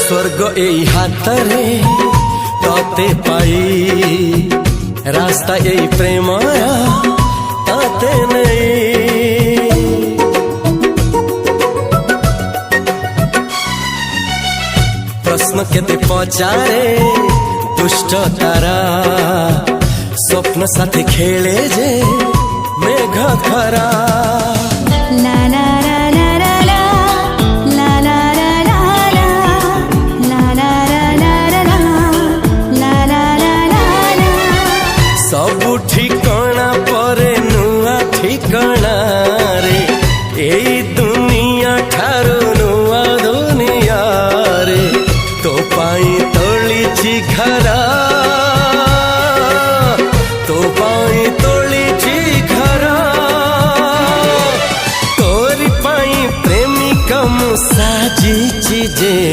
स्वर्ग एई हातरे तते पाई रास्ता एई प्रेमया ताते नहीं। प्रश्न केते पचारे दुष्ट तारा स्वप्न साथी खेले जे मेघ खरा। ला ला ला ला ला ला ला ला ला ला ला ला ला ला। सबु ठिकाना परे नुआ ठिकाना रे एई दुनिया ठारू नुआ दुनिया रे। तो पाई तोलिछि घरा तो पाई तोलिछि घरा तोरी पाई प्रेमिका मु साजिछि जे।